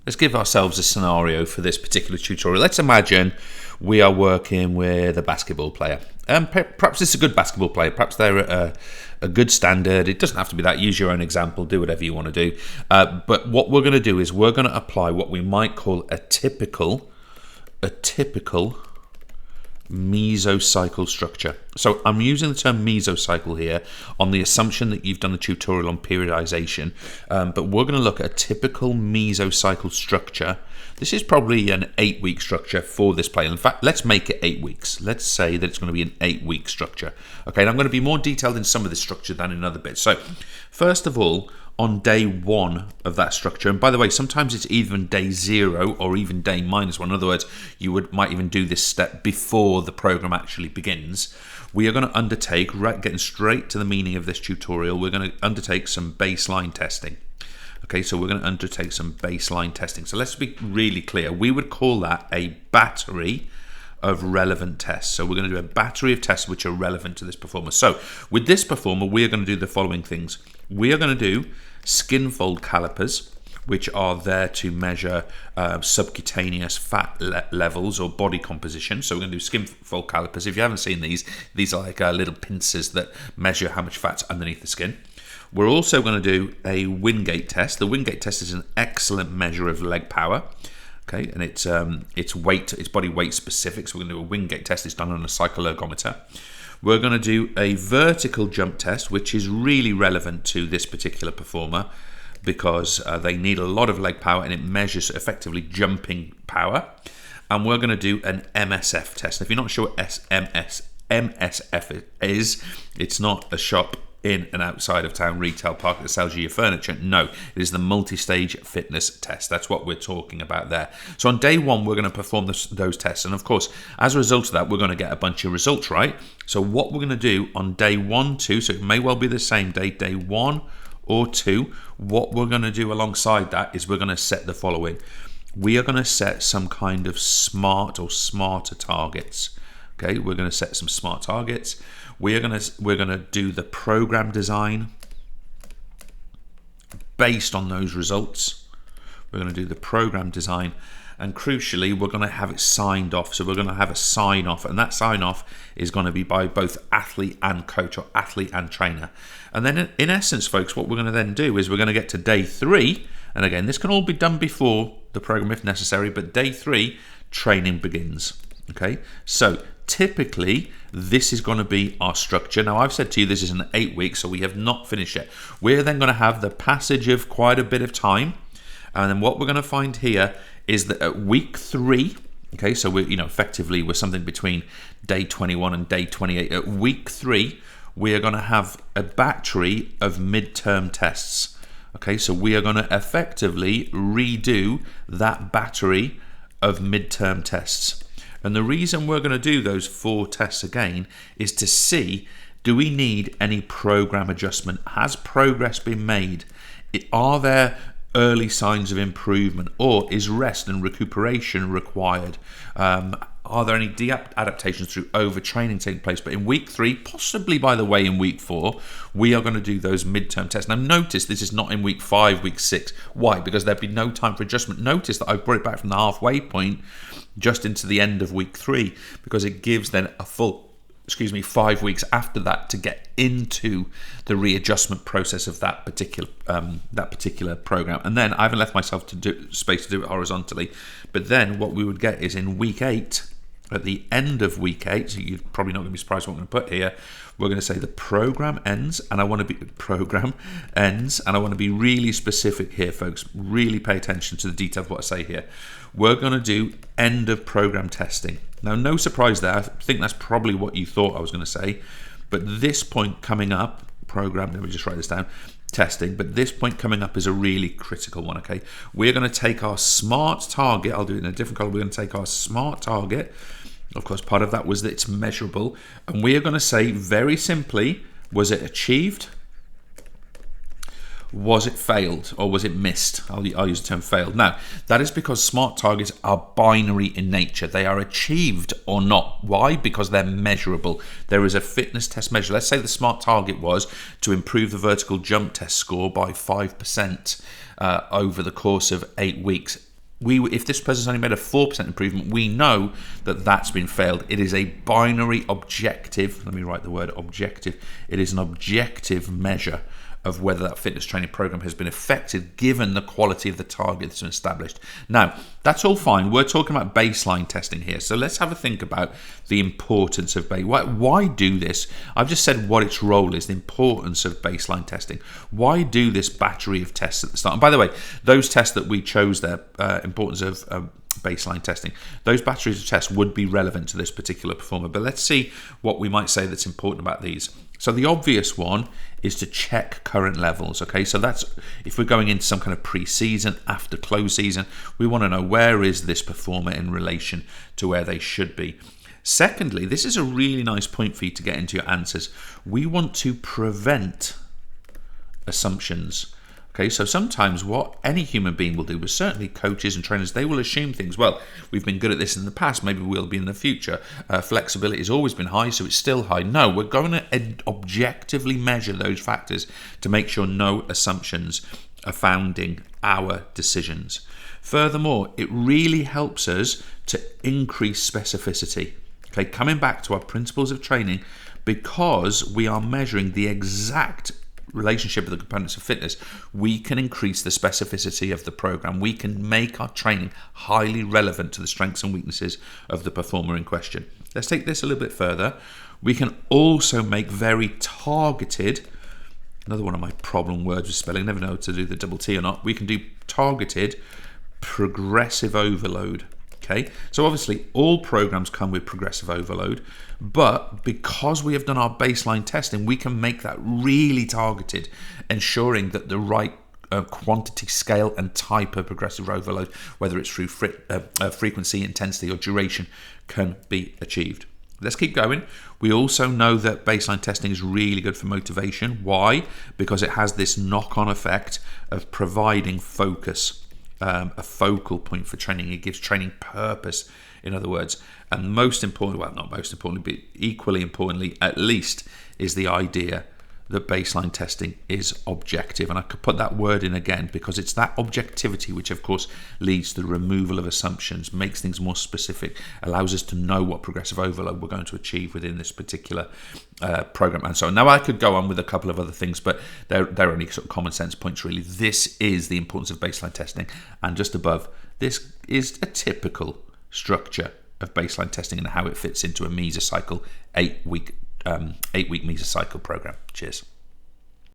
let's give ourselves a scenario for this particular tutorial. Let's imagine we are working with a basketball player. Perhaps it's a good basketball player. Perhaps they're at a good standard. It doesn't have to be that. Use your own example. Do whatever you want to do. But what we're going to do is we're going to apply what we might call a typical mesocycle structure. So I'm using the term mesocycle here on the assumption that you've done a tutorial on periodization, but we're going to look at a typical mesocycle structure. This is probably an 8-week structure for this play. In fact, let's make it 8 weeks. Let's say that it's going to be an 8-week structure. Okay, and I'm going to be more detailed in some of this structure than in other bits. So first of all, on day 1 of that structure, and by the way, sometimes it's even day 0 or even day -1. In other words, you might even do this step before the program actually begins. We are going to undertake, getting straight to the meaning of this tutorial, we're going to undertake some baseline testing. Okay, so we're going to undertake some baseline testing. So let's be really clear. We would call that a battery of relevant tests. So we're going to do a battery of tests which are relevant to this performer. So with this performer, we are going to do the following things. We are going to do skin fold calipers, which are there to measure subcutaneous fat levels or body composition. So we're going to do skin fold calipers. If you haven't seen these are like little pincers that measure how much fat's underneath the skin. We're also going to do a Wingate test. The Wingate test is an excellent measure of leg power. Okay, and it's body weight specific. So we're going to do a Wingate test. It's done on a cycloergometer. We're going to do a vertical jump test, which is really relevant to this particular performer because they need a lot of leg power and it measures effectively jumping power. And we're going to do an MSF test. If you're not sure what MSF is, it's not a shop in an outside of town retail park that sells you your furniture. No, it is the multi-stage fitness test. That's what we're talking about there. So on day 1, we're going to perform those tests. And of course, as a result of that, we're going to get a bunch of results, right? So what we're going to do on day 1, 2, so it may well be the same day 1 or 2, what we're going to do alongside that is we're going to set the following. We are going to set some kind of smart or smarter targets. Okay, we're going to set some smart targets. We're going to do the program design based on those results. We're going to do the program design, and crucially, we're going to have it signed off. So we're going to have a sign off, and that sign off is going to be by both athlete and coach, or athlete and trainer. And then in essence, folks, what we're going to then do is we're going to get to day 3, and again, this can all be done before the program if necessary, but day 3, training begins. Okay, so typically this is going to be our structure. Now I've said to you this is an 8 week, so we have not finished yet. We're then going to have the passage of quite a bit of time, and then what we're going to find here is that at week 3, okay, so we're effectively we're something between day 21 and day 28. At week 3, we are going to have a battery of midterm tests. Okay, so we are going to effectively redo that battery of midterm tests. And the reason we're going to do those 4 tests again is to see, do we need any program adjustment? Has progress been made? Are there early signs of improvement, or is rest and recuperation required? Are there any adaptations through overtraining taking place? But in week 3, possibly by the way in week 4, we are going to do those midterm tests. Now notice this is not in week 5, week 6. Why? Because there'd be no time for adjustment. Notice that I've brought it back from the halfway point just into the end of week 3, because it gives then a full 5 weeks after that to get into the readjustment process of that particular program. And then I haven't left myself space to do it horizontally, but then what we would get is in week 8, at the end of week 8, so you're probably not going to be surprised what I'm going to put here, we're going to say the program ends, and I want to be really specific here, folks. Really pay attention to the detail of what I say here. We're going to do end of program testing. Now, no surprise there. I think that's probably what you thought I was going to say. But this point coming up, program, let me just write this down, testing, but this point coming up is a really critical one, okay? We're going to take our smart target, I'll do it in a different color, we're going to take our smart target, of course part of that was that it's measurable, and we are going to say very simply, was it achieved? Was it failed, or was it missed? I'll use the term failed. Now, that is because smart targets are binary in nature. They are achieved or not. Why? Because they're measurable. There is a fitness test measure. Let's say the smart target was to improve the vertical jump test score by 5% over the course of 8 weeks. if this person's only made a 4% improvement, we know that that's been failed. It is a binary objective. Let me write the word objective. It is an objective measure of whether that fitness training program has been effective given the quality of the target that's been established. Now, that's all fine. We're talking about baseline testing here. So let's have a think about the importance of why do this? I've just said what its role is, the importance of baseline testing. Why do this battery of tests at the start? And by the way, those tests that we chose there, importance of baseline testing, those batteries of tests would be relevant to this particular performer. But let's see what we might say that's important about these. So the obvious one is to check current levels. Okay, so that's if we're going into some kind of pre-season, after close season, we want to know where is this performer in relation to where they should be. Secondly, this is a really nice point for you to get into your answers. We want to prevent assumptions. Okay, so sometimes what any human being will do, but certainly coaches and trainers, they will assume things. Well, we've been good at this in the past, maybe we'll be in the future. Flexibility has always been high, so it's still high. No, we're going to objectively measure those factors to make sure no assumptions are founding our decisions. Furthermore, it really helps us to increase specificity. Okay, coming back to our principles of training, because we are measuring the exact relationship of the components of fitness, we can increase the specificity of the program. We can make our training highly relevant to the strengths and weaknesses of the performer in question. Let's take this a little bit further. We can also make very targeted, another one of my problem words with spelling, never know how to do the double T or not. We can do targeted progressive overload. Okay, so obviously all programs come with progressive overload, but because we have done our baseline testing, we can make that really targeted, ensuring that the right quantity, scale and type of progressive overload, whether it's through frequency, intensity or duration, can be achieved. Let's keep going. We also know that baseline testing is really good for motivation. Why? Because it has this knock-on effect of providing focus. A focal point for training. It gives training purpose, in other words. And most important, well, not most importantly, but equally importantly, at least, is the idea that baseline testing is objective. And I could put that word in again because it's that objectivity which, of course, leads to the removal of assumptions, makes things more specific, allows us to know what progressive overload we're going to achieve within this particular program. And so now I could go on with a couple of other things, but they're only sort of common sense points, really. This is the importance of baseline testing. And just above, this is a typical structure of baseline testing and how it fits into a mesocycle 8-week mesocycle program. Cheers.